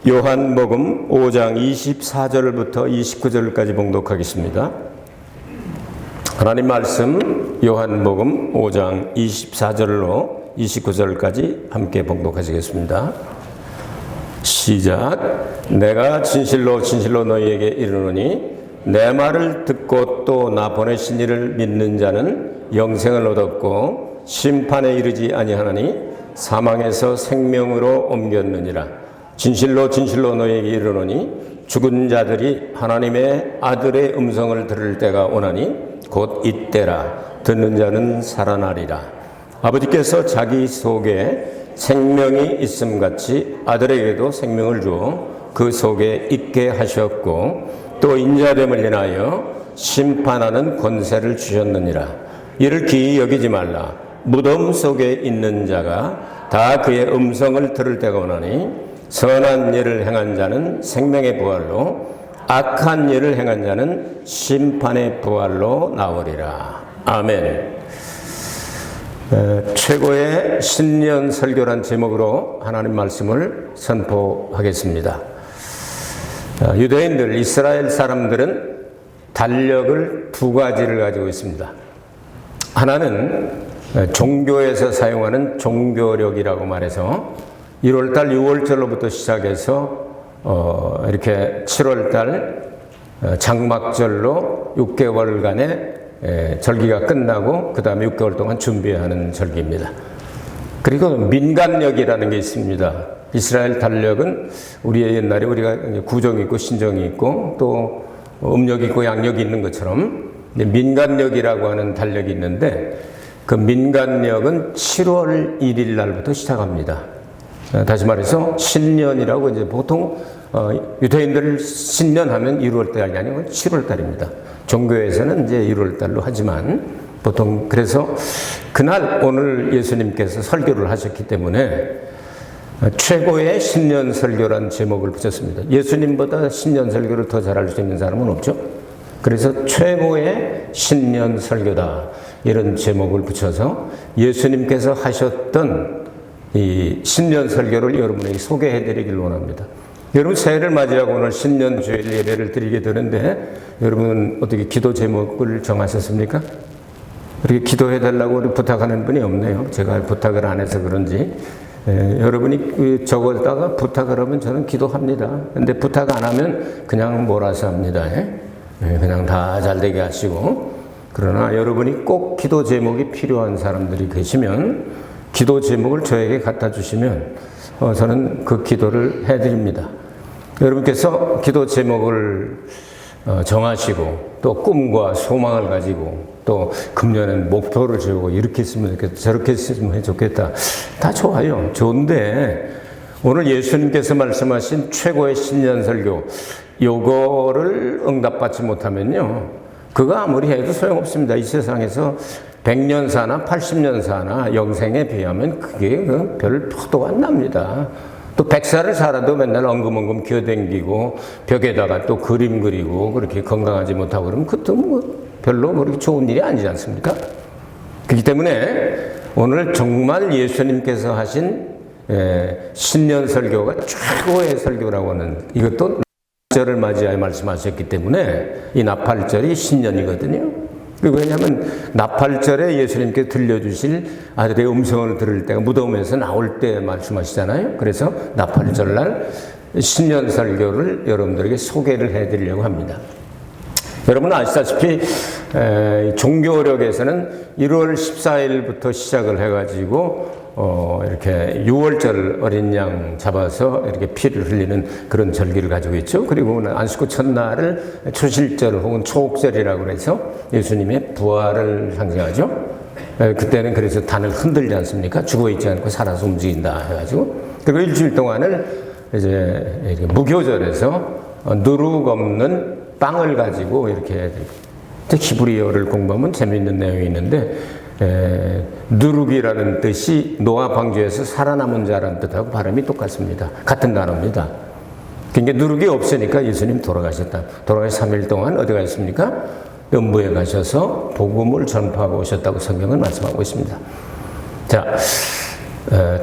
요한복음 5장 24절부터 29절까지 봉독하겠습니다. 하나님 말씀 요한복음 5장 24절로 29절까지 함께 봉독하시겠습니다. 시작. 내가 진실로 진실로 너희에게 이르노니 내 말을 듣고 또 나 보내신 이를 믿는 자는 영생을 얻었고 심판에 이르지 아니하나니 사망에서 생명으로 옮겼느니라. 진실로 진실로 너희에게 이르노니 죽은 자들이 하나님의 아들의 음성을 들을 때가 오나니 곧 이때라. 듣는 자는 살아나리라. 아버지께서 자기 속에 생명이 있음같이 아들에게도 생명을 주어 그 속에 있게 하셨고 또 인자됨을 인하여 심판하는 권세를 주셨느니라. 이를 기이 여기지 말라. 무덤 속에 있는 자가 다 그의 음성을 들을 때가 오나니 선한 일을 행한 자는 생명의 부활로 악한 일을 행한 자는 심판의 부활로 나오리라. 아멘. 최고의 신년 설교란 제목으로 하나님 말씀을 선포하겠습니다. 유대인들, 이스라엘 사람들은 달력을 두 가지를 가지고 있습니다. 하나는 종교에서 사용하는 종교력이라고 말해서 1월달, 6월절로부터 시작해서 이렇게 7월달 장막절로 6개월간의 절기가 끝나고 그 다음에 6개월 동안 준비하는 절기입니다. 그리고 민간력이라는 게 있습니다. 이스라엘 달력은 우리의 옛날에 우리가 구정이 있고 신정이 있고 또 음력이 있고 양력이 있는 것처럼 민간력이라고 하는 달력이 있는데 그 민간력은 7월 1일 날부터 시작합니다. 다시 말해서 신년이라고 이제 보통 유대인들 신년하면 1월달이 아니고 7월달입니다. 종교에서는 이제 1월달로 하지만 보통 그래서 그날 오늘 예수님께서 설교를 하셨기 때문에 최고의 신년 설교란 제목을 붙였습니다. 예수님보다 신년 설교를 더 잘할 수 있는 사람은 없죠. 그래서 최고의 신년 설교다 이런 제목을 붙여서 예수님께서 하셨던 이 신년 설교를 여러분에게 소개해 드리길 원합니다. 여러분 새해를 맞이하고 오늘 신년 주일 예배를 드리게 되는데 여러분 어떻게 기도 제목을 정하셨습니까? 이렇게 기도해 달라고 부탁하는 분이 없네요. 제가 부탁을 안 해서 그런지 여러분이 적어다가 부탁을 하면 저는 기도합니다. 근데 부탁 안 하면 그냥 몰아서 합니다. 그냥 다 잘되게 하시고 그러나 여러분이 꼭 기도 제목이 필요한 사람들이 계시면 기도 제목을 저에게 갖다 주시면 저는 그 기도를 해드립니다. 여러분께서 기도 제목을 정하시고 또 꿈과 소망을 가지고 또 금년엔 목표를 세우고 이렇게 했으면 좋겠다 저렇게 했으면 좋겠다 다 좋아요. 좋은데 오늘 예수님께서 말씀하신 최고의 신년 설교 요거를 응답받지 못하면요 그거 아무리 해도 소용없습니다. 이 세상에서 100년 사나 80년 사나 영생에 비하면 그게 별 표도가 안 납니다. 또 100살을 살아도 맨날 엉금엉금 기어댕기고 벽에다가 또 그림 그리고 그렇게 건강하지 못하고 그러면 그것도 뭐 별로 그렇게 좋은 일이 아니지 않습니까? 그렇기 때문에 오늘 정말 예수님께서 하신 신년 설교가 최고의 설교라고 하는 이것도 나팔절을 맞이하여 말씀하셨기 때문에 이 나팔절이 신년이거든요. 왜냐하면 나팔절에 예수님께 들려주실 아들의 음성을 들을 때가 무덤에서 나올 때 말씀하시잖아요. 그래서 나팔절날 신년 설교를 여러분들에게 소개를 해드리려고 합니다. 여러분 아시다시피 종교력에서는 1월 14일부터 시작을 해가지고 이렇게 6월절 어린 양 잡아서 이렇게 피를 흘리는 그런 절기를 가지고 있죠. 그리고 안식구 첫날을 초실절 혹은 초옥절이라고 해서 예수님의 부활을 상징하죠. 그때는 그래서 단을 흔들지 않습니까? 죽어있지 않고 살아서 움직인다 해가지고. 그리고 일주일 동안을 이제 무교절에서 누룩 없는 빵을 가지고 이렇게 히브리어를 공부하면 재미있는 내용이 있는데 누룩이라는 뜻이 노아 방주에서 살아남은 자라는 뜻하고 발음이 똑같습니다. 같은 단어입니다. 그러니까 누룩이 없으니까 예수님 돌아가셨다. 돌아가서 3일 동안 어디 가셨습니까? 음부에 가셔서 복음을 전파하고 오셨다고 성경은 말씀하고 있습니다. 자,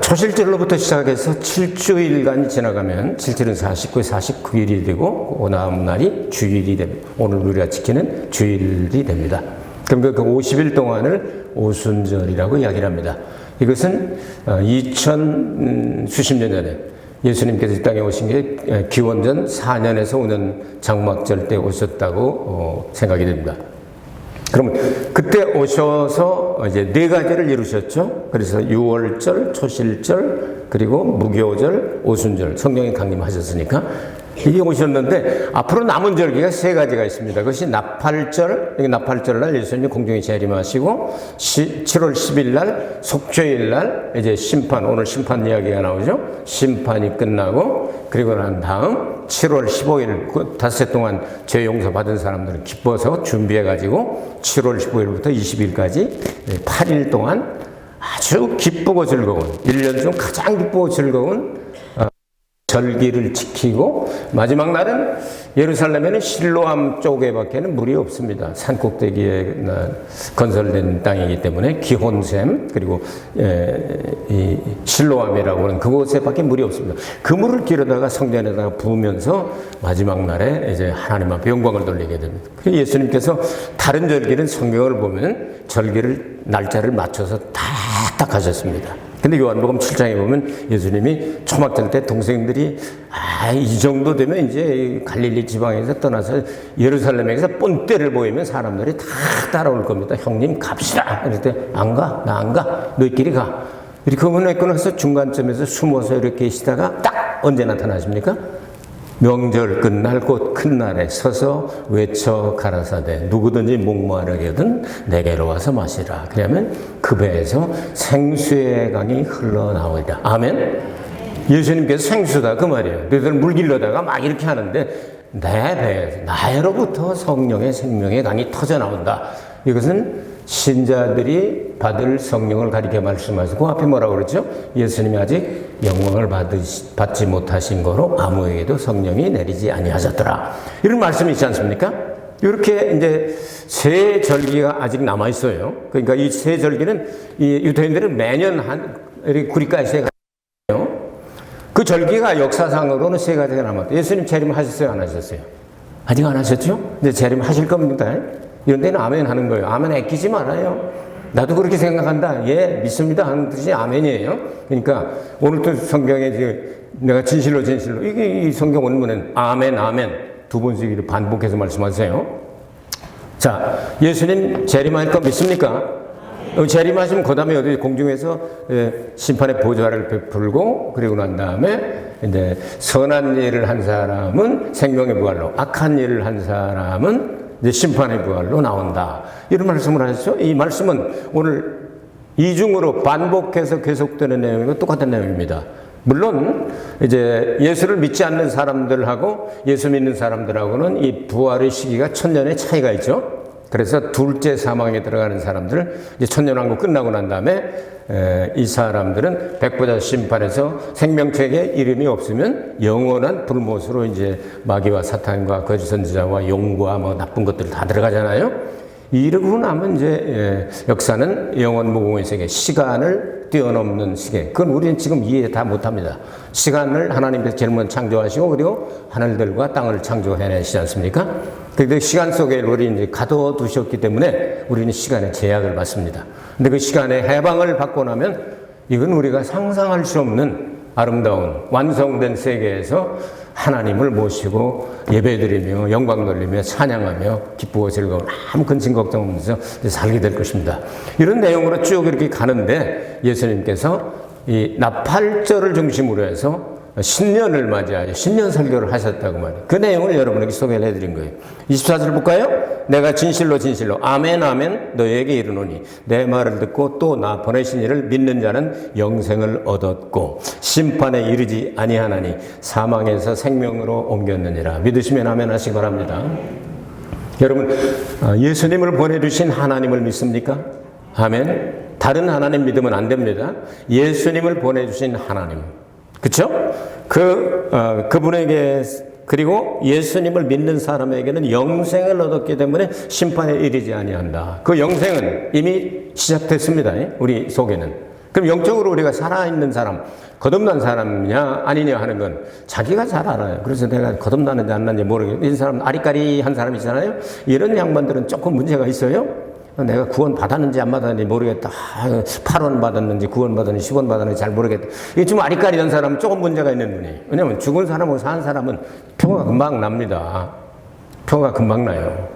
초실절로부터 시작해서 7주일간이 지나가면 7주일은 49일이 되고 그 다음 날이 주일이 됩니다. 오늘 우리가 지키는 주일이 됩니다. 그럼 그 50일 동안을 오순절이라고 이야기를 합니다. 이것은 2000 수십 년 전에 예수님께서 이 땅에 오신 게 기원전 4년에서 오는 장막절 때 오셨다고 생각이 됩니다. 그러면 그때 오셔서 이제 네 가지를 이루셨죠. 그래서 6월절, 초실절, 그리고 무교절, 오순절 성령이 강림하셨으니까 이게 오셨는데 앞으로 남은 절기가 세 가지가 있습니다. 그것이 나팔절, 나팔절 날 예수님이 공중에 재림하시고 7월 10일 날 속죄일 날 이제 심판, 오늘 심판 이야기가 나오죠. 심판이 끝나고 그리고 난 다음 7월 15일 그 닷새 동안 죄 용서 받은 사람들은 기뻐서 준비해 가지고 7월 15일부터 20일까지 8일 동안 아주 기쁘고 즐거운 1년 중 가장 기쁘고 즐거운 절기를 지키고 마지막 날은 예루살렘에는 실로암 쪽에밖에는 물이 없습니다. 산 꼭대기에 건설된 땅이기 때문에 기혼샘 그리고 이 실로암이라고 하는 그곳에밖에 물이 없습니다. 그 물을 길어다가 성전에다가 부으면서 마지막 날에 이제 하나님 앞에 영광을 돌리게 됩니다. 예수님께서 다른 절기는 성경을 보면 절기를 날짜를 맞춰서 딱 하셨습니다. 근데 요한복음 7장에 보면 예수님이 초막절 때 동생들이 이 정도 되면 이제 갈릴리 지방에서 떠나서 예루살렘에서 본때를 보이면 사람들이 다 따라올 겁니다. 형님 갑시다. 이럴 때 안 가? 나 안 가? 너희끼리 가. 이렇게 의논했고 나서 중간점에서 숨어서 이렇게 계시다가 딱 언제 나타나십니까? 명절 끝날 곧 큰 날에 서서 외쳐 가라사대 누구든지 목마르거든 내게로 와서 마시라. 그러면 그 배에서 생수의 강이 흘러나오리라. 아멘. 예수님께서 생수다 그 말이에요. 그래서 물 길러다가 막 이렇게 하는데 내 배에서 나로부터 성령의 생명의 강이 터져 나온다. 이것은 신자들이 받을 성령을 가리켜 말씀하시고 앞에 뭐라고 그러죠? 예수님이 아직 영광을 받지 못하신 거로 아무에게도 성령이 내리지 아니하셨더라. 이런 말씀이 있지 않습니까? 이렇게 이제 세 절기가 아직 남아 있어요. 그러니까 이 세 절기는 이 유대인들은 매년 한 구리까지 세 가지예요. 그 절기가 역사상으로는 세 가지가 남았다. 예수님 재림하셨어요, 안 하셨어요? 아직 안 하셨죠? 근데 재림하실 겁니다. 이런 데는 아멘 하는 거예요. 아멘 아끼지 말아요. 나도 그렇게 생각한다. 예, 믿습니다 하는 뜻이 아멘이에요. 그러니까 오늘도 성경에 내가 진실로 이게 이 성경 원문은 아멘 두 번씩 이렇게 반복해서 말씀하세요. 자, 예수님 재림할 거 믿습니까? 재림하시면 그 다음에 어디 공중에서 심판의 보좌를 베풀고 그리고 난 다음에 이제 선한 일을 한 사람은 생명의 부활로, 악한 일을 한 사람은 이제 심판의 부활로 나온다. 이런 말씀을 하셨죠. 이 말씀은 오늘 이중으로 반복해서 계속되는 내용이고 똑같은 내용입니다. 물론 이제 예수를 믿지 않는 사람들하고 예수 믿는 사람들하고는 이 부활의 시기가 1000년의 차이가 있죠. 그래서 둘째 사망에 들어가는 사람들, 이제 천년왕국 끝나고 난 다음에 이 사람들은 백보자 심판에서 생명책에 이름이 없으면 영원한 불못으로 이제 마귀와 사탄과 거짓 선지자와 용과 뭐 나쁜 것들 다 들어가잖아요. 이러고 나면 이제 역사는 영원 무궁의 세계, 시간을 뛰어넘는 시계. 그건 우리는 지금 이해 다 못합니다. 시간을 하나님께서 제일 먼저 창조하시고 그리고 하늘들과 땅을 창조해내시지 않습니까? 그런데 시간 속에 우리 이제 가둬두셨기 때문에 우리는 시간의 제약을 받습니다. 근데 그 시간의 해방을 받고 나면 이건 우리가 상상할 수 없는 아름다운 완성된 세계에서 하나님을 모시고 예배드리며 영광 돌리며 찬양하며 기쁘고 즐거운 아무 근심 걱정 없으면서 살게 될 것입니다. 이런 내용으로 쭉 이렇게 가는데 예수님께서 이 나팔절을 중심으로 해서 신년을 맞이하여 신년 설교를 하셨다고 말해요. 그 내용을 여러분에게 소개를 해드린 거예요. 24절 볼까요? 내가 진실로 아멘 너희에게 이르노니 내 말을 듣고 또 나 보내신 이를 믿는 자는 영생을 얻었고 심판에 이르지 아니하나니 사망에서 생명으로 옮겼느니라. 믿으시면 아멘 하시기 바랍니다. 여러분, 예수님을 보내주신 하나님을 믿습니까? 아멘. 다른 하나님 믿으면 안 됩니다. 예수님을 보내주신 하나님, 그렇죠? 그분에게 그리고 예수님을 믿는 사람에게는 영생을 얻었기 때문에 심판에 이르지 아니한다. 그 영생은 이미 시작됐습니다. 우리 속에는. 그럼 영적으로 우리가 살아있는 사람, 거듭난 사람이냐 아니냐 하는 건 자기가 잘 알아요. 그래서 내가 거듭나는지 안 나는지 모르겠어요. 이 사람 아리까리한 사람 있잖아요. 이런 양반들은 조금 문제가 있어요. 내가 구원 받았는지 안 받았는지 모르겠다. 8원 받았는지 9원 받았는지 10원 받았는지 잘 모르겠다. 이게 좀 아리까리한 사람은 조금 문제가 있는 분이에요. 왜냐하면 죽은 사람하고 산 사람은 표가 금방 납니다. 표가 금방 나요.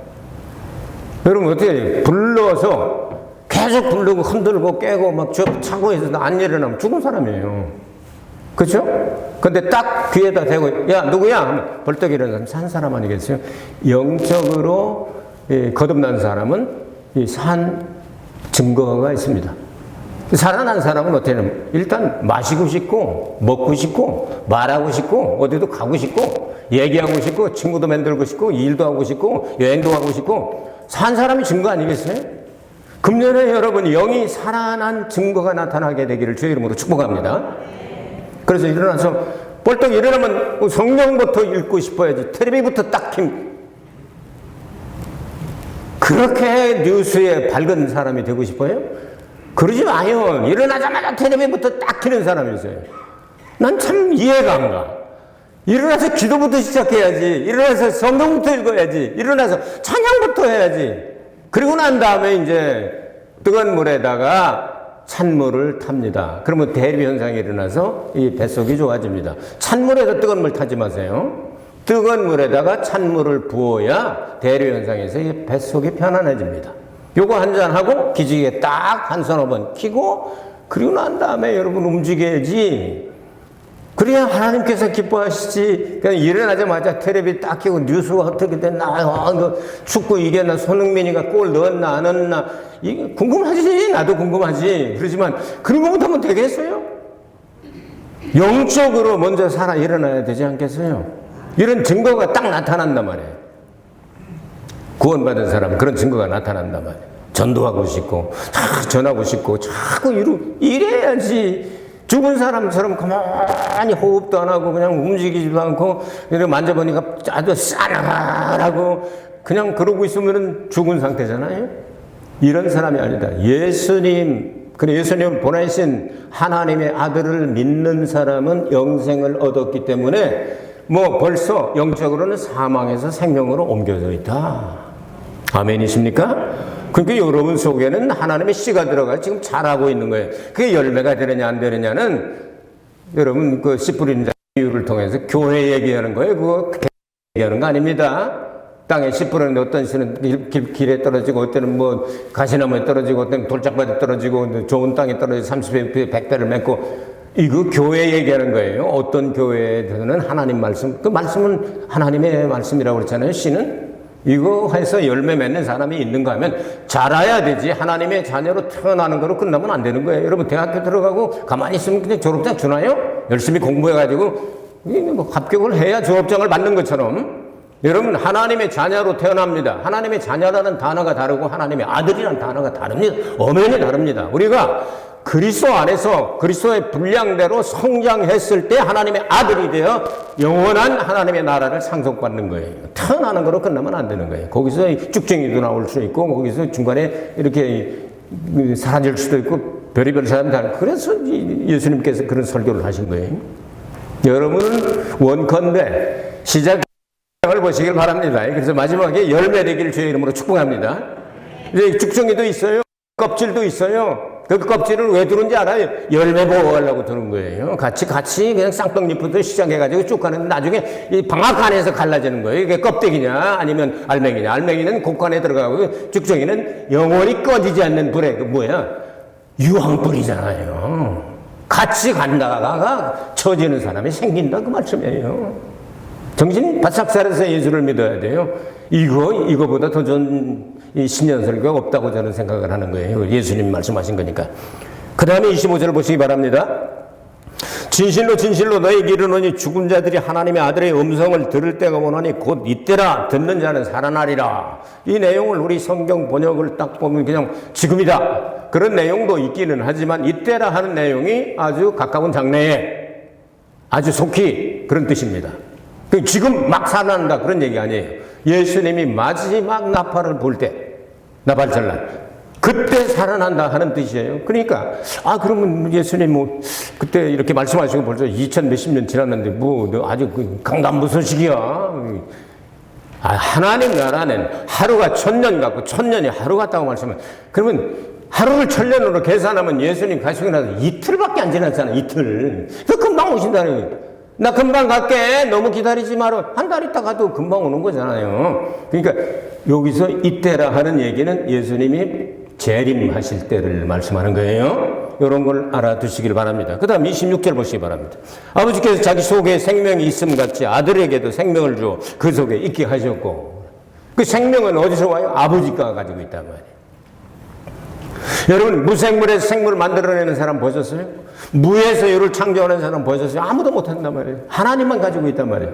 여러분 어떻게 해요? 불러서 계속 부르고 흔들고 깨고 막 차고에서 안 일어나면 죽은 사람이에요. 그렇죠? 근데 딱 귀에다 대고 야 누구야? 하면 벌떡 일어나면 산 사람 아니겠어요? 영적으로 거듭난 사람은 산 증거가 있습니다. 살아난 사람은 어떻게 하냐면 일단 마시고 싶고 먹고 싶고 말하고 싶고 어디도 가고 싶고 얘기하고 싶고 친구도 만들고 싶고 일도 하고 싶고 여행도 하고 싶고 산 사람이 증거 아니겠어요? 금년에 여러분 영이 살아난 증거가 나타나게 되기를 주의 이름으로 축복합니다. 그래서 일어나서 벌떡 일어나면 성경부터 읽고 싶어야지 텔레비부터 딱 그렇게 뉴스에 밝은 사람이 되고 싶어요? 그러지 마요. 일어나자마자 텔레비부터 딱 켜는 사람이 있어요. 난 참 이해가 안 가. 일어나서 기도부터 시작해야지. 일어나서 성경부터 읽어야지. 일어나서 찬양부터 해야지. 그리고 난 다음에 이제 뜨거운 물에다가 찬물을 탑니다. 그러면 대류 현상이 일어나서 이 뱃속이 좋아집니다. 찬물에서 뜨거운 물 타지 마세요. 뜨거운 물에다가 찬물을 부어야 대류 현상에서 이 뱃속이 편안해집니다. 요거 한잔하고 기지개 딱 한 서너 번 키고 그리고 난 다음에 여러분 움직여야지. 그래야 하나님께서 기뻐하시지. 그냥 일어나자마자 텔레비 딱 켜고 뉴스가 어떻게 됐나, 축구 이겼나, 손흥민이가 골 넣었나, 안 넣었나, 이게 궁금하지. 나도 궁금하지. 그렇지만 그런 거 못하면 되겠어요? 영적으로 먼저 살아 일어나야 되지 않겠어요? 이런 증거가 딱 나타난단 말이에요. 구원받은 사람 그런 증거가 나타난단 말이에요. 전도하고 싶고, 전하고 싶고, 자꾸 이래야지. 죽은 사람처럼 가만히 호흡도 안 하고 그냥 움직이지도 않고 이렇게 만져보니까 아주 싸늘하고 그냥 그러고 있으면 죽은 상태잖아요. 이런 사람이 아니다. 예수님을 보내신 하나님의 아들을 믿는 사람은 영생을 얻었기 때문에 뭐 벌써 영적으로는 사망에서 생명으로 옮겨져 있다. 아멘이십니까? 그러니까 여러분 속에는 하나님의 씨가 들어가 지금 자라고 있는 거예요. 그게 열매가 되느냐 안 되느냐는 여러분 그 씨 뿌리는 자 비유를 통해서 교회 얘기하는 거예요. 그거 얘기하는 거 아닙니다. 땅에 씨 뿌리는데 어떤 씨는 길에 떨어지고 어때는 뭐 가시나무에 떨어지고 어때는 돌짝밭에 떨어지고 좋은 땅에 떨어지고 30배 100배를 맺고 이거 교회 얘기하는 거예요. 어떤 교회에서는 하나님 말씀 그 말씀은 하나님의 말씀이라고 그랬잖아요. 씨는 이거 해서 열매 맺는 사람이 있는가 하면 자라야 되지 하나님의 자녀로 태어나는 거로 끝나면 안 되는 거예요. 여러분 대학교 들어가고 가만히 있으면 그냥 졸업장 주나요? 열심히 공부해가지고 뭐 합격을 해야 졸업장을 받는 것처럼 여러분 하나님의 자녀로 태어납니다. 하나님의 자녀라는 단어가 다르고 하나님의 아들이라는 단어가 다릅니다. 엄연히 다릅니다. 우리가 그리스도 안에서 그리스도의 분량대로 성장했을 때 하나님의 아들이 되어 영원한 하나님의 나라를 상속받는 거예요. 태어나는 거로 끝나면 안 되는 거예요. 거기서 쭉쟁이도 나올 수 있고 거기서 중간에 이렇게 사라질 수도 있고 별의별 사람이 다. 그래서 예수님께서 그런 설교를 하신 거예요. 여러분은 원컨대 시작을 보시길 바랍니다. 그래서 마지막에 열매 되기를 주의 이름으로 축복합니다. 이제 쭉쟁이도 있어요. 껍질도 있어요. 그 껍질을 왜 두는지 알아요? 열매 보호하려고 두는 거예요. 같이 그냥 쌍떡잎부터 시작해가지고 쭉 가는데 나중에 이 방앗 안에서 갈라지는 거예요. 이게 껍데기냐 아니면 알맹이냐. 알맹이는 곡간에 들어가고 쭉정이는 영원히 꺼지지 않는 불에 그 뭐야? 유황불이잖아요. 같이 간다가 처지는 사람이 생긴다 그 말씀이에요. 정신 바싹 차려서 예수를 믿어야 돼요. 이거보다 더 좋은 신년설교가 없다고 저는 생각을 하는 거예요. 예수님이 말씀하신 거니까. 그 다음에 25절 보시기 바랍니다. 진실로 진실로 너희에게 이르노니 죽은 자들이 하나님의 아들의 음성을 들을 때가 오노니 곧 이때라. 듣는 자는 살아나리라. 이 내용을 우리 성경 번역을 딱 보면 그냥 지금이다 그런 내용도 있기는 하지만 이때라 하는 내용이 아주 가까운 장래에 아주 속히 그런 뜻입니다. 지금 막 살아난다 그런 얘기 아니에요. 예수님이 마지막 나팔을 불 때 나팔 전날 그때 살아난다 하는 뜻이에요. 그러니까 그러면 예수님 뭐 그때 이렇게 말씀하시고 벌써 2000 몇십 년 지났는데 뭐 너 아주 그 강간무소식이야. 하나님 나라는 하루가 1000년 같고 1000년이 하루 같다고 말씀하면, 그러면 하루를 1000년으로 계산하면 예수님 가시고 나서 이틀밖에 안 지났잖아. 이틀. 그 금방 오신다는 거예요. 나 금방 갈게. 너무 기다리지 마라. 한 달 있다 가도 금방 오는 거잖아요. 그러니까 여기서 이때라 하는 얘기는 예수님이 재림하실 때를 말씀하는 거예요. 이런 걸 알아두시길 바랍니다. 그 다음 26절 보시기 바랍니다. 아버지께서 자기 속에 생명이 있음 같이 아들에게도 생명을 주어 그 속에 있게 하셨고, 그 생명은 어디서 와요? 아버지가 가지고 있단 말이에요. 여러분, 무생물에서 생물을 만들어내는 사람 보셨어요? 무에서 유를 창조하는 사람 보셨어요? 아무도 못한단 말이에요. 하나님만 가지고 있단 말이에요.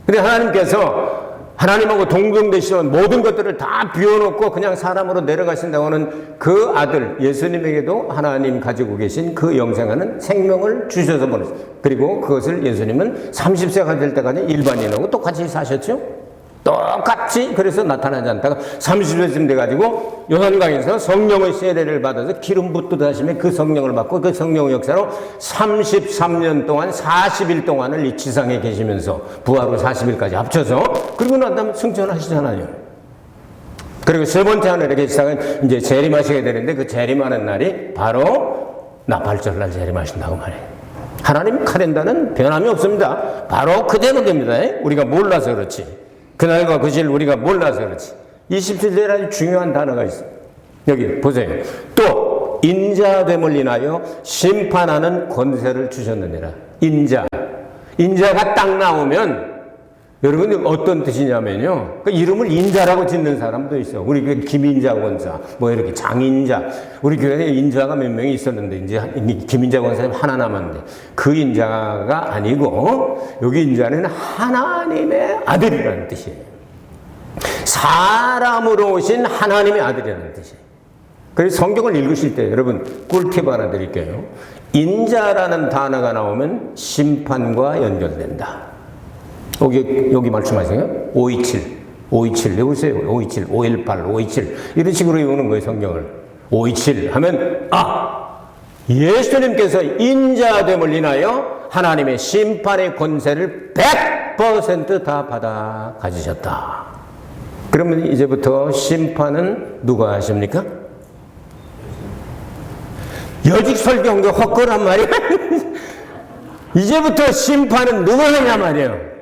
근데 하나님께서 하나님하고 동등되시던 모든 것들을 다 비워놓고 그냥 사람으로 내려가신다고 하는 그 아들 예수님에게도 하나님 가지고 계신 그 영생하는 생명을 주셔서 보냈어요. 그리고 그것을 예수님은 30세가 될 때까지 일반인하고 똑같이 사셨죠. 똑같이 그래서 나타나지 않다가 30세쯤 돼가지고 요한강에서 성령의 세례를 받아서 기름 붓듯 하시면 그 성령을 받고 그 성령의 역사로 33년 동안 40일 동안을 이 지상에 계시면서 부하로 40일까지 합쳐서 그리고 난 다음에 승천하시잖아요. 그리고 세 번째 하늘에 계시다가 이제 재림하시게 되는데 그 재림하는 날이 바로 나팔절날 재림하신다고 말해요. 하나님 카렌다는 변함이 없습니다. 바로 그대로 됩니다. 우리가 몰라서 그렇지. 그날과 그 실 우리가 몰라서 그렇지. 27절에 아주 중요한 단어가 있어요. 여기 보세요. 또 인자됨을 인하여 심판하는 권세를 주셨느니라. 인자가 딱 나오면 여러분 어떤 뜻이냐면요, 그 이름을 인자라고 짓는 사람도 있어. 우리 교회 김인자 권사, 뭐 이렇게 장인자. 우리 교회에 인자가 몇 명이 있었는데 이제 김인자 권사님 하나 남았는데 그 인자가 아니고 여기 인자는 하나님의 아들이라는 뜻이에요. 사람으로 오신 하나님의 아들이라는 뜻이에요. 그래서 성경을 읽으실 때 여러분 꿀팁 하나 드릴게요. 인자라는 단어가 나오면 심판과 연결된다. 여기 말씀하세요. 527 내보세요. 527, 518, 527 이런 식으로 외우는 거예요. 성경을 527 하면 예수님께서 인자됨을 인하여 하나님의 심판의 권세를 100% 다 받아 가지셨다. 그러면 이제부터 심판은 누가 하십니까? 여직 설교한 거 헛거란 말이야. 이제부터 심판은 누가 하냐 말이에요.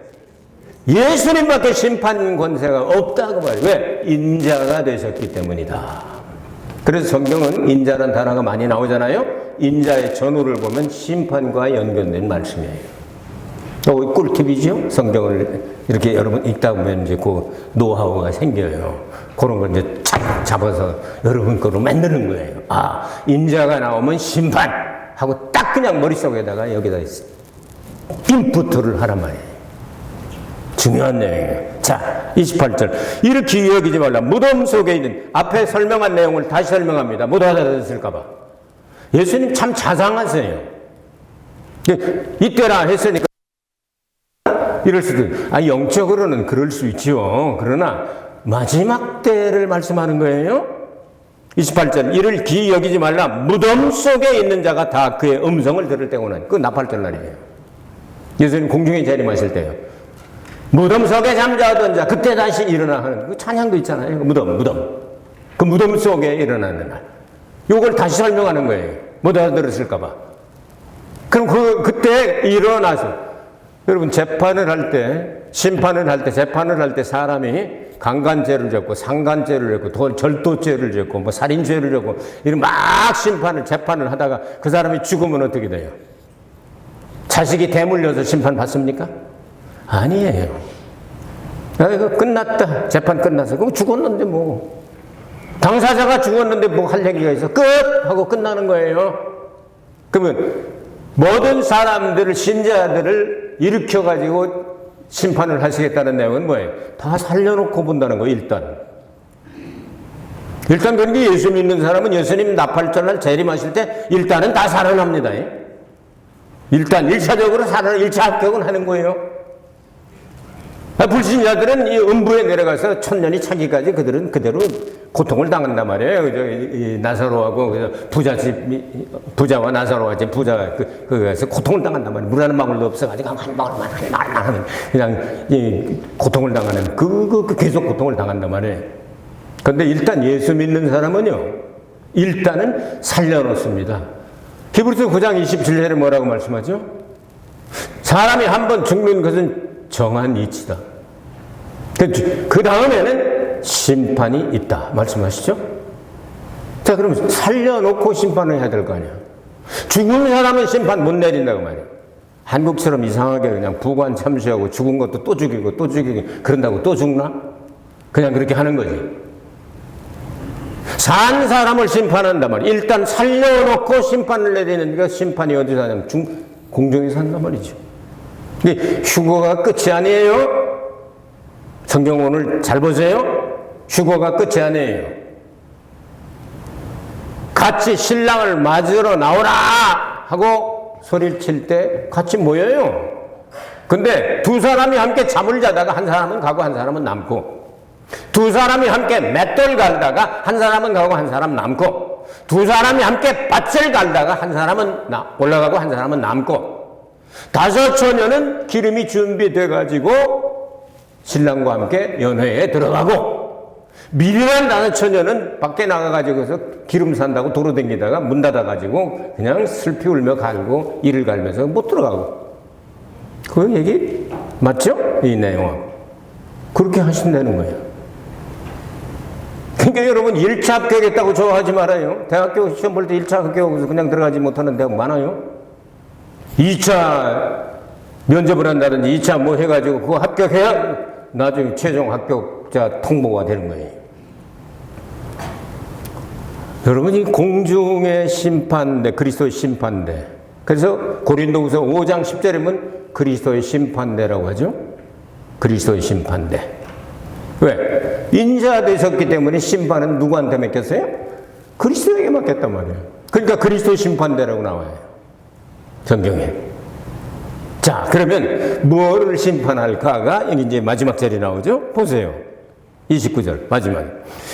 예수님밖에 심판 권세가 없다고 말이에요. 왜? 인자가 되셨기 때문이다. 그래서 성경은 인자라는 단어가 많이 나오잖아요. 인자의 전후를 보면 심판과 연결된 말씀이에요. 꿀팁이죠? 성경을 이렇게 여러분 읽다 보면 이제 그 노하우가 생겨요. 그런 걸 이제 착 잡아서 여러분 거로 만드는 거예요. 인자가 나오면 심판하고 딱 그냥 머릿속에다가 여기다 인풋을 하란 말이에요. 중요한 내용이에요. 자, 28절. 이렇게 여기지 말라. 무덤 속에 있는, 앞에 설명한 내용을 다시 설명합니다. 못 알아들었을까봐. 예수님 참 자상하세요. 이때라 했으니까 이럴 수도, 영적으로는 그럴 수 있죠. 그러나 마지막 때를 말씀하는 거예요. 28절. 이를 기이 여기지 말라. 무덤 속에 있는 자가 다 그의 음성을 들을 때고는, 그 나팔절 날이에요. 예수님 공중에 재림하실 때요. 무덤 속에 잠자던 자 그때 다시 일어나 하는 그 찬양도 있잖아요. 무덤 그 무덤 속에 일어나는 날, 요걸 다시 설명하는 거예요. 못 알아들었을까 봐. 그럼 그때 일어나서 여러분 심판을 할 때 사람이 강간죄를 졌고 상간죄를 졌고 절도죄를 졌고 뭐 살인죄를 졌고 이런 막 재판을 하다가 그 사람이 죽으면 어떻게 돼요? 자식이 대물려서 심판 받습니까? 아니에요. 이거 끝났다. 재판 끝났어. 그럼 죽었는데 뭐. 당사자가 죽었는데 뭐 할 얘기가 있어. 끝! 하고 끝나는 거예요. 그러면 모든 사람들을, 신자들을 일으켜가지고 심판을 하시겠다는 내용은 뭐예요? 다 살려놓고 본다는 거예요, 일단. 그런 게 예수 믿는 사람은 예수님 나팔절날 재림하실 때 일단은 다 살아납니다. 일단 1차적으로 1차 합격은 하는 거예요. 불신자들은 이 음부에 내려가서 천년이 차기까지 그들은 그대로 고통을 당한단 말이에요. 이 나사로하고 부자와 나사로가 지금 부자가 그래서 고통을 당한단 말이에요. 물 한 방울도 없어가지고 한 방울만 하면 그냥 이 고통을 당하는 계속 고통을 당한단 말이에요. 그런데 일단 예수 믿는 사람은요, 일단은 살려놓습니다. 히브리서 9장 27절에 뭐라고 말씀하죠? 사람이 한번 죽는 것은 정한 이치다. 그 다음에는 심판이 있다 말씀하시죠? 자, 그럼 살려놓고 심판을 해야 될 거 아니야. 죽은 사람은 심판 못 내린다고 말이야. 한국처럼 이상하게 그냥 부관 참수하고 죽은 것도 또 죽이고 또 죽이고 그런다고 또 죽나? 그냥 그렇게 하는 거지. 산 사람을 심판한단 말이야. 일단 살려놓고 심판을 내리는 게 심판이 어디서 하냐면 공중에서 한단 말이죠. 이게 휴거가 끝이 아니에요. 성경 오늘 잘 보세요. 휴거가 끝이 아니에요. 같이 신랑을 맞으러 나오라 하고 소리를 칠 때 같이 모여요. 근데 두 사람이 함께 잠을 자다가 한 사람은 가고 한 사람은 남고, 두 사람이 함께 맷돌 갈다가 한 사람은 가고 한 사람 남고, 두 사람이 함께 밭을 갈다가 한 사람은 올라가고 한 사람은 남고, 다섯 처녀는 기름이 준비돼 가지고 신랑과 함께 연회에 들어가고, 미련한 다섯 처녀는 밖에 나가가지고서 기름 산다고 도로 댕기다가 문 닫아가지고 그냥 슬피 울며 갈고 이를 갈면서 못 들어가고. 그 얘기 맞죠? 이 내용은 그렇게 하신다는 거예요. 그러니까 여러분 1차 합격했다고 좋아하지 말아요. 대학교 시험 볼 때 1차 합격하고서 그냥 들어가지 못하는 대학 많아요. 2차 면접을 한다든지 2차 뭐 해가지고 그거 합격해야 나중에 최종 합격자 통보가 되는 거예요. 여러분, 이 공중의 심판대, 그리스도의 심판대. 그래서 고린도후서 5장 10절에 보면 그리스도의 심판대라고 하죠. 그리스도의 심판대. 왜? 인자 되셨기 때문에 심판은 누구한테 맡겼어요? 그리스도에게 맡겼단 말이에요. 그러니까 그리스도의 심판대라고 나와요, 성경에. 자, 그러면 뭐를 심판할까가 이제 마지막 절이 나오죠. 보세요. 29절 마지막.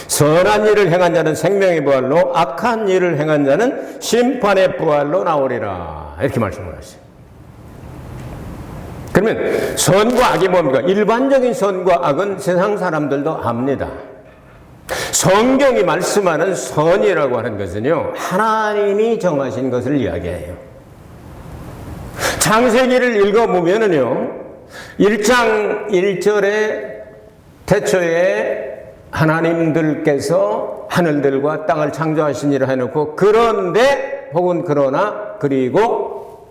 선한 일을 행한 자는 생명의 부활로, 악한 일을 행한 자는 심판의 부활로 나오리라. 이렇게 말씀을 하시죠. 그러면 선과 악이 뭡니까? 일반적인 선과 악은 세상 사람들도 압니다. 성경이 말씀하는 선이라고 하는 것은요, 하나님이 정하신 것을 이야기해요. 창세기를 읽어보면은요, 1장 1절에 태초에 하나님들께서 하늘들과 땅을 창조하시니라 해놓고, 그런데 혹은 그러나 그리고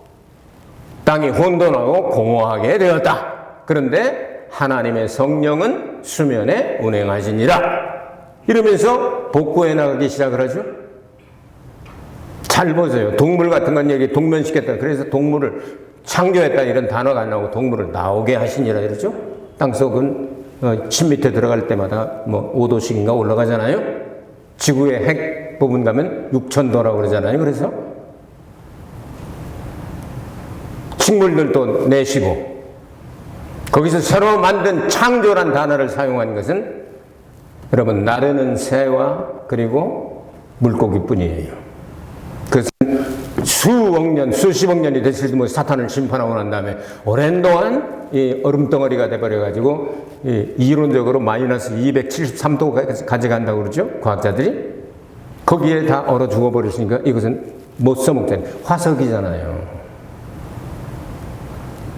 땅이 혼돈하고 공허하게 되었다. 그런데 하나님의 성령은 수면에 운행하시니라. 이러면서 복구해 나가기 시작을 하죠. 잘 보세요. 동물 같은 건 여기 동면시켰다. 그래서 동물을 창조했다 이런 단어가 안 나오고 동물을 나오게 하시니라 이러죠. 땅속은 침 밑에 들어갈 때마다 뭐 5도씩인가 올라가잖아요. 지구의 핵 부분 가면 6,000도라고 그러잖아요. 그래서 식물들도 내쉬고, 거기서 새로 만든 창조란 단어를 사용한 것은 여러분 나르는 새와 그리고 물고기뿐이에요. 그것은 수억 년, 수십억 년이 됐을 때 뭐 사탄을 심판하고 난 다음에 오랜 동안 이 얼음덩어리가 돼버려가지고 이론적으로 마이너스 273도 가져간다고 그러죠. 과학자들이. 거기에 다 얼어 죽어버렸으니까 이것은 못 써먹잖아요. 화석이잖아요.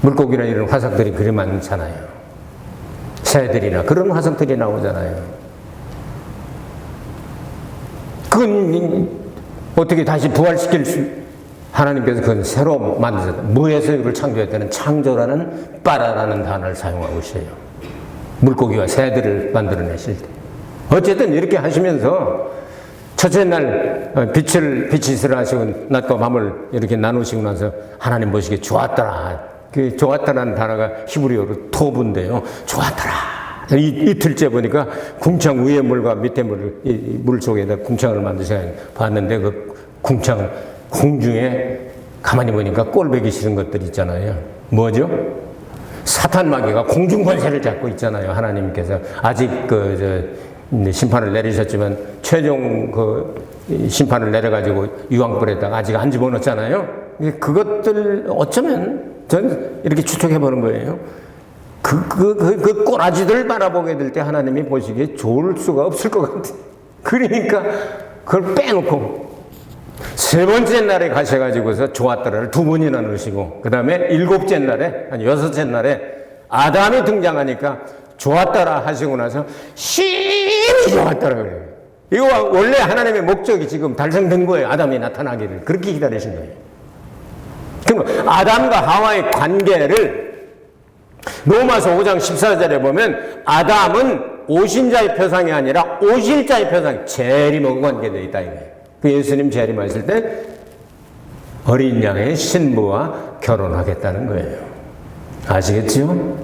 물고기나 이런 화석들이 그리 많잖아요. 새들이나 그런 화석들이 나오잖아요. 그건 어떻게 다시 부활시킬 수, 하나님께서 그건 새로 만드셨다. 무에서 이를 창조했다는 창조라는 빠라라는 단어를 사용하고 있어요. 물고기와 새들을 만들어내실 때. 어쨌든 이렇게 하시면서 첫째 날 빛이 있으라시고 낮과 밤을 이렇게 나누시고 나서 하나님 보시기에 좋았더라. 그 좋았다라는 단어가 히브리어로 토브인데요. 좋았더라. 이틀째 보니까 궁창 위에 물과 밑에 물 속에다 궁창을 만드셔 봤는데 그 궁창 공중에 가만히 보니까 꼴보기 싫은 것들 있잖아요. 뭐죠? 사탄 마귀가 공중 권세를 잡고 있잖아요. 하나님께서 아직 심판을 내리셨지만 최종 심판을 내려가지고 유황불에다가 아직 안 집어넣었잖아요. 그것들 어쩌면 저는 이렇게 추측해 보는 거예요. 그 꼬라지들 바라보게 될 때 하나님이 보시기에 좋을 수가 없을 것 같아요. 그러니까 그걸 빼놓고 세 번째 날에 가셔가지고서 좋았더라를 두 번이나 넣으시고, 그 다음에 일곱째 날에, 아니 여섯째 날에 아담이 등장하니까 좋았더라 하시고 나서 심히 좋았더라 그래요. 이거 원래 하나님의 목적이 지금 달성된 거예요. 아담이 나타나기를 그렇게 기다리신 거예요. 그럼 아담과 하와의 관계를 로마서 5장 14절에 보면 아담은 오신자의 표상이 아니라 오실자의 표상, 재림하고 관계되어 있다 이거예요. 그 예수님 재림하실 때 어린 양의 신부와 결혼하겠다는 거예요. 아시겠죠?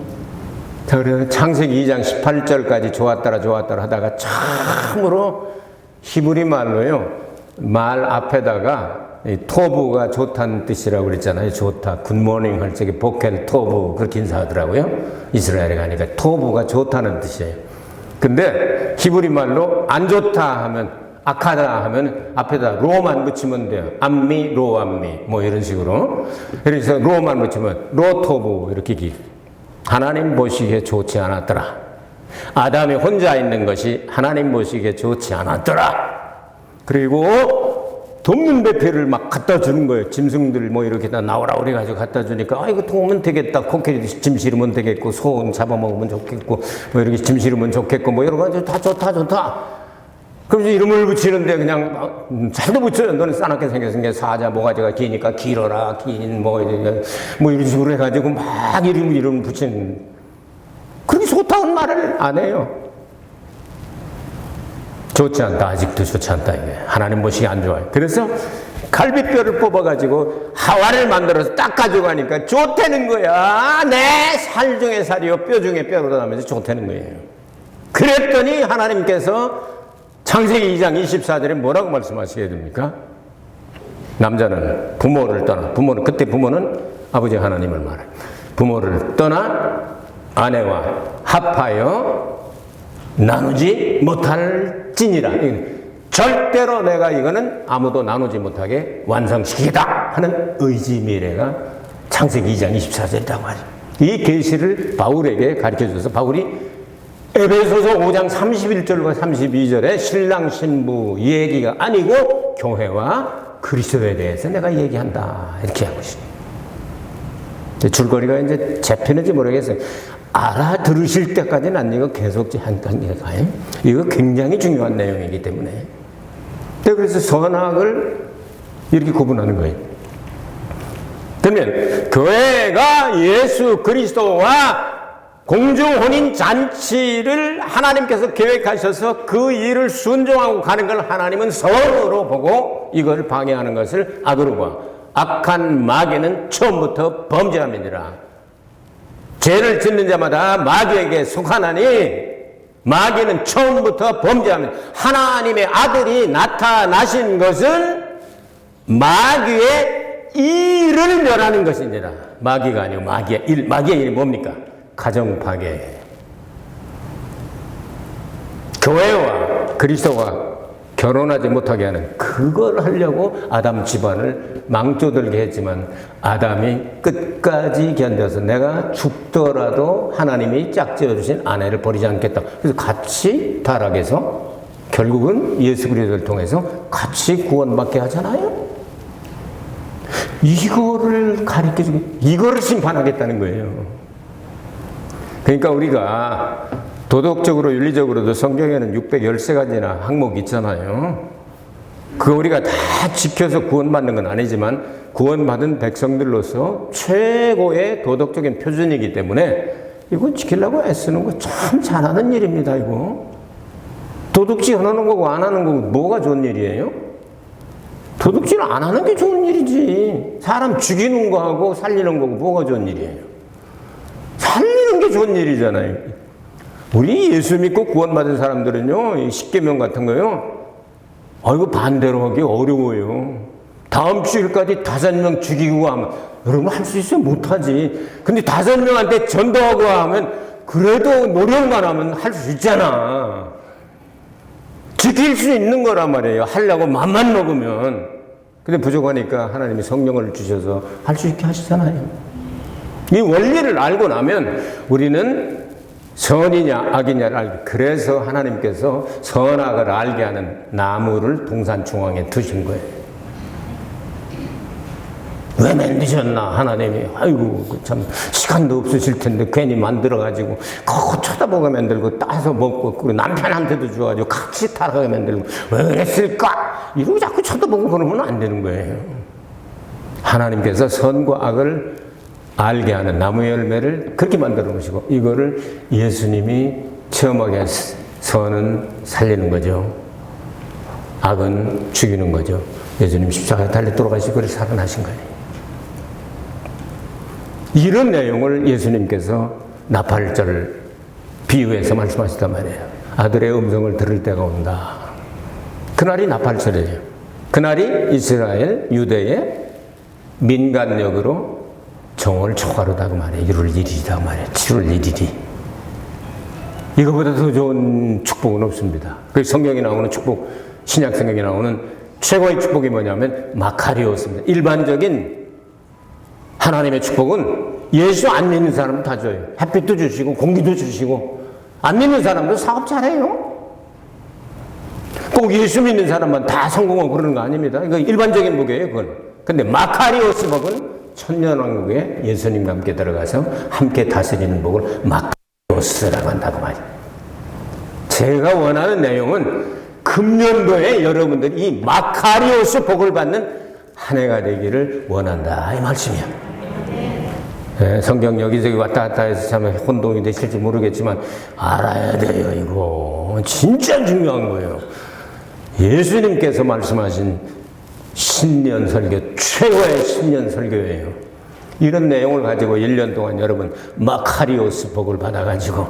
자, 그래서 창세기 2장 18절까지 좋았더라 하다가 참으로 히브리 말로요, 말 앞에다가 토부가 좋다는 뜻이라고 그랬잖아요. 좋다. 굿모닝 할 적에 보켈 토부 그렇게 인사하더라고요. 이스라엘에 가니까 토부가 좋다는 뜻이에요. 근데 히브리 말로 안 좋다 하면, 악하다 하면 앞에다 로만 붙이면 돼요. 암미, 로암미 뭐 이런 식으로. 그래서 로만 붙이면 로토부 이렇게 하나님 보시기에 좋지 않았더라. 아담이 혼자 있는 것이 하나님 보시기에 좋지 않았더라. 그리고 돕는 배필을 막 갖다 주는 거예요. 짐승들 뭐 이렇게 다 나오라 그래가지고 갖다 주니까, 이거 도우면 되겠다. 코끼리 짐 실으면 되겠고, 소 잡아먹으면 좋겠고, 뭐 이렇게 짐 실으면 좋겠고, 뭐 여러 가지 다 좋다. 그래서 이름을 붙이는데 그냥 잘도 붙여요. 너는 싸납게 생겼으니까 사자 모가지가 기니까 길어라, 긴 뭐 이런 식으로 해가지고 막 이름 붙이는. 그렇게 좋다는 말을 안 해요. 좋지 않다. 아직도 좋지 않다. 이게 하나님 보시기 안 좋아요. 그래서 갈비뼈를 뽑아가지고 하와를 만들어서 딱 가져가니까 좋다는 거야. 내 살 중에 살이요 뼈 중에 뼈로 나면서 좋다는 거예요. 그랬더니 하나님께서 창세기 2장 24절에 뭐라고 말씀하시게 됩니까? 남자는 부모를 떠나, 그때 부모는 아버지 하나님을 말해요. 부모를 떠나 아내와 합하여 나누지 못할지니라. 절대로 내가 이거는 아무도 나누지 못하게 완성시키겠다 하는 의지 미래가 창세기 2장 24절이라고 하죠. 이 계시를 바울에게 가르쳐줘서 바울이 에베소서 5장 31절과 32절에 신랑 신부 얘기가 아니고 교회와 그리스도에 대해서 내가 얘기한다 이렇게 하고 있어요. 줄거리가 이제 잡히는지 모르겠어요. 알아들으실 때까지는 안 이거 계속 한 단계가 이거 굉장히 중요한 내용이기 때문에. 그래서 선악을 이렇게 구분하는 거예요. 그러면 교회가 예수 그리스도와 공중혼인 잔치를 하나님께서 계획하셔서 그 일을 순종하고 가는 걸 하나님은 선으로 보고 이걸 방해하는 것을 악으로 봐. 악한 마귀는 처음부터 범죄함이니라. 죄를 짓는 자마다 마귀에게 속하나니 마귀는 처음부터 범죄함이니라. 하나님의 아들이 나타나신 것은 마귀의 일을 멸하는 것이니라. 마귀가 아니고 마귀의 일. 마귀의 일이 뭡니까? 가정 파괴. 교회와 그리스도가 결혼하지 못하게 하는 그걸 하려고 아담 집안을 망조들게 했지만 아담이 끝까지 견뎌서 내가 죽더라도 하나님이 짝지어 주신 아내를 버리지 않겠다. 그래서 같이 타락해서 결국은 예수 그리스도를 통해서 같이 구원받게 하잖아요. 이거를 가르쳐주고 이거를 심판하겠다는 거예요. 그러니까 우리가 도덕적으로 윤리적으로도 성경에는 613가지나 항목이 있잖아요. 그거 우리가 다 지켜서 구원받는 건 아니지만 구원받은 백성들로서 최고의 도덕적인 표준이기 때문에 이거 지키려고 애쓰는 거 참 잘하는 일입니다. 이거 도둑질 안 하는 거고 안 하는 거고 뭐가 좋은 일이에요? 도둑질 안 하는 게 좋은 일이지. 사람 죽이는 거하고 살리는 거고 뭐가 좋은 일이에요? 살리는 게 좋은 일이잖아요. 우리 예수 믿고 구원받은 사람들은요, 십계명 같은 거요, 이거 반대로 하기 어려워요. 다음 주일까지 5명 죽이고 하면 여러분 할 수 있어요? 못하지. 근데 5명한테 전도하고 하면 그래도 노력만 하면 할 수 있잖아. 지킬 수 있는 거란 말이에요. 하려고 맘만 먹으면. 근데 부족하니까 하나님이 성령을 주셔서 할 수 있게 하시잖아요. 이 원리를 알고 나면 우리는 선이냐 악이냐를 알게. 그래서 하나님께서 선악을 알게 하는 나무를 동산 중앙에 두신 거예요. 왜 만드셨나 하나님이. 아이고 참 시간도 없으실 텐데 괜히 만들어가지고 그거 쳐다보게 만들고 따서 먹고 그리고 남편한테도 줘가지고 같이 타라게 만들고 왜 그랬을까 이러고 자꾸 쳐다보고 그러면 안 되는 거예요. 하나님께서 선과 악을 알게 하는 나무 열매를 그렇게 만들어 놓으시고 이거를 예수님이 체험하게 해서 선은 살리는 거죠. 악은 죽이는 거죠. 예수님 십자가에 달려 돌아가시고 그래서 살아나신 거예요. 이런 내용을 예수님께서 나팔절 비유해서 말씀하시단 말이에요. 아들의 음성을 들을 때가 온다. 그날이 나팔절이에요. 그날이 이스라엘, 유대의 민간력으로 정월 초하루다 그 말이에요. 1월 1일이다 그 말이에요. 7월 1일이. 이거보다 더 좋은 축복은 없습니다. 그래서 성경에 나오는 축복, 신약 성경에 나오는 최고의 축복이 뭐냐면 마카리오스입니다. 일반적인 하나님의 축복은 예수 안 믿는 사람은 다 줘요. 햇빛도 주시고 공기도 주시고 안 믿는 사람도 사업 잘해요. 꼭 예수 믿는 사람만 다 성공하고 그러는 거 아닙니다. 이거 일반적인 복이에요. 그건. 근데 마카리오스 복은 천년왕국에 예수님과 함께 들어가서 함께 다스리는 복을 마카리오스라고 한다고 말이에요. 제가 원하는 내용은 금년도에 여러분들이 이 마카리오스 복을 받는 한 해가 되기를 원한다 이 말씀이에요. 네, 성경 여기저기 왔다 갔다 해서 참 혼동이 되실지 모르겠지만 알아야 돼요. 이거 진짜 중요한 거예요. 예수님께서 말씀하신 신년 설교 최고의 신년 설교예요. 이런 내용을 가지고 1년 동안 여러분 마카리오스 복을 받아가지고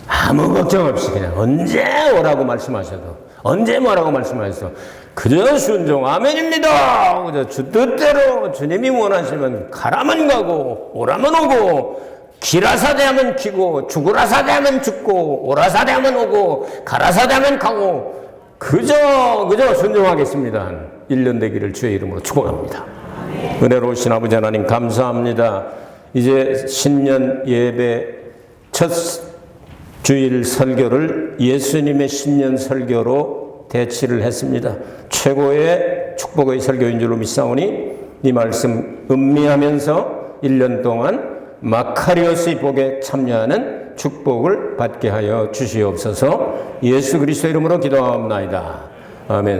아무 걱정 없이 그냥 언제 오라고 말씀하셔도 언제 뭐라고 말씀하셔도 그저 순종 아멘입니다. 그저 주 뜻대로 주님이 원하시면 가라면 가고 오라면 오고 기라사대 하면 기고 죽으라사대 하면 죽고 오라사대 하면 오고 가라사대 하면 가고 그저 순종하겠습니다. 1년 되기를 주의 이름으로 축복합니다. 은혜로우신 아버지 하나님 감사합니다. 이제 신년 예배 첫 주일 설교를 예수님의 신년 설교로 대치를 했습니다. 최고의 축복의 설교인 줄로 믿사오니 이 말씀 음미하면서 1년 동안 마카리오스의 복에 참여하는 축복을 받게 하여 주시옵소서. 예수 그리스도 이름으로 기도하옵나이다. 아멘.